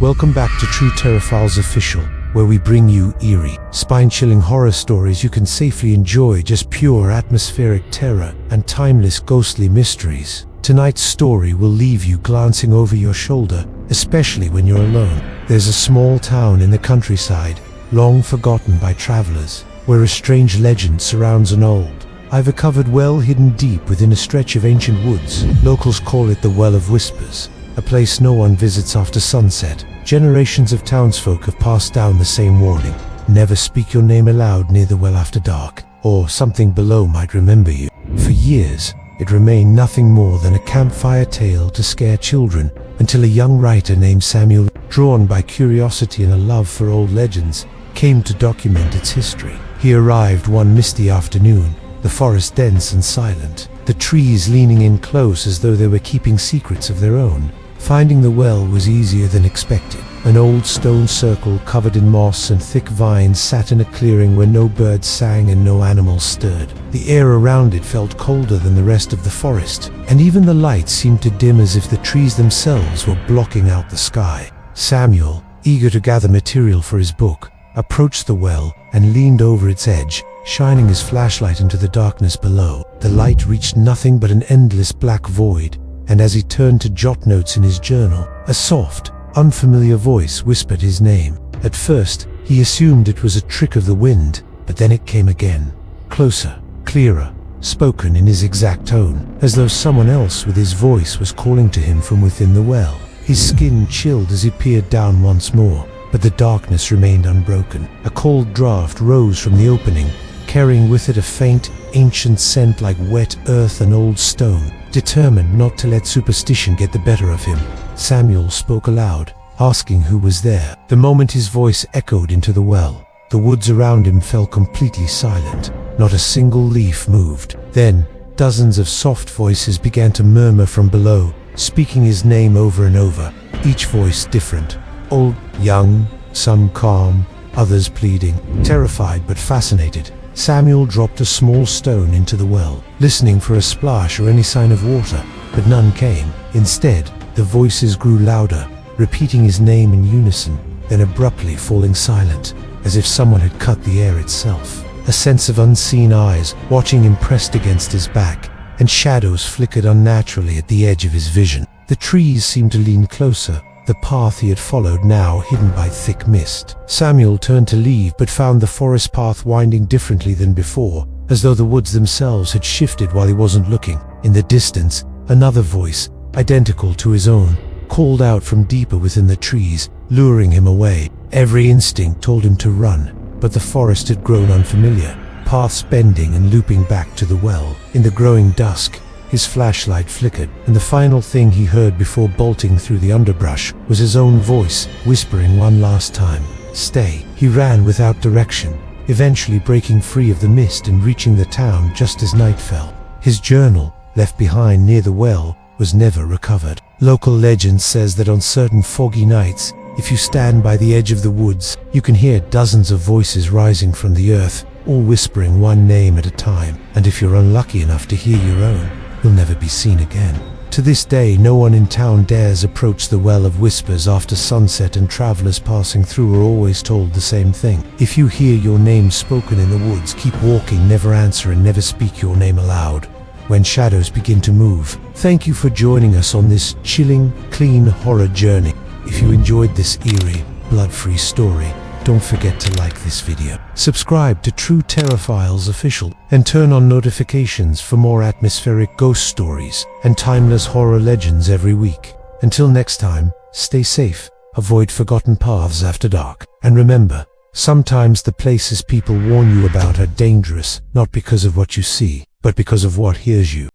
Welcome back to True Terraphiles Official, where we bring you eerie, spine-chilling horror stories you can safely enjoy, just pure atmospheric terror and timeless ghostly mysteries. Tonight's story will leave you glancing over your shoulder, especially when you're alone. There's a small town in the countryside, long forgotten by travelers, where a strange legend surrounds an old, ivy-covered well hidden deep within a stretch of ancient woods. Locals call it the Well of Whispers, a place no one visits after sunset. Generations of townsfolk have passed down the same warning: never speak your name aloud near the well after dark, or something below might remember you. For years, it remained nothing more than a campfire tale to scare children, until a young writer named Samuel, drawn by curiosity and a love for old legends, came to document its history. He arrived one misty afternoon, the forest dense and silent, the trees leaning in close as though they were keeping secrets of their own. Finding the well was easier than expected. An old stone circle covered in moss and thick vines sat in a clearing where no birds sang and no animals stirred. The air around it felt colder than the rest of the forest, and even the lights seemed to dim as if the trees themselves were blocking out the sky. Samuel, eager to gather material for his book, approached the well and leaned over its edge, shining his flashlight into the darkness below. The light reached nothing but an endless black void, and as he turned to jot notes in his journal, a soft, unfamiliar voice whispered his name. At first, he assumed it was a trick of the wind, but then it came again. Closer, clearer, spoken in his exact tone, as though someone else with his voice was calling to him from within the well. His skin chilled as he peered down once more, but the darkness remained unbroken. A cold draft rose from the opening, carrying with it a faint, ancient scent like wet earth and old stone. Determined not to let superstition get the better of him, Samuel spoke aloud, asking who was there. The moment his voice echoed into the well, the woods around him fell completely silent. Not a single leaf moved. Then, dozens of soft voices began to murmur from below, speaking his name over and over, each voice different. Old, young, some calm, others pleading. Terrified but fascinated, Samuel dropped a small stone into the well, listening for a splash or any sign of water, but none came. Instead, the voices grew louder, repeating his name in unison, then abruptly falling silent, as if someone had cut the air itself. A sense of unseen eyes watching him pressed against his back, and shadows flickered unnaturally at the edge of his vision. The trees seemed to lean closer, the path he had followed now hidden by thick mist. Samuel turned to leave, but found the forest path winding differently than before, as though the woods themselves had shifted while he wasn't looking. In the distance, another voice, identical to his own, called out from deeper within the trees, luring him away. Every instinct told him to run, but the forest had grown unfamiliar, paths bending and looping back to the well. In the growing dusk, his flashlight flickered, and the final thing he heard before bolting through the underbrush was his own voice, whispering one last time, "Stay." He ran without direction, eventually breaking free of the mist and reaching the town just as night fell. His journal, left behind near the well, was never recovered. Local legend says that on certain foggy nights, if you stand by the edge of the woods, you can hear dozens of voices rising from the earth, all whispering one name at a time, and if you're unlucky enough to hear your own, you'll never be seen again. To this day, no one in town dares approach the Well of Whispers after sunset, and travelers passing through are always told the same thing: if you hear your name spoken in the woods, keep walking, never answer, and never speak your name aloud when shadows begin to move. Thank you for joining us on this chilling, clean horror journey. If you enjoyed this eerie, blood-free story, don't forget to like this video, subscribe to True Terraphiles Official, and turn on notifications for more atmospheric ghost stories and timeless horror legends every week. Until next time, stay safe, avoid forgotten paths after dark, and remember, sometimes the places people warn you about are dangerous, not because of what you see, but because of what hears you.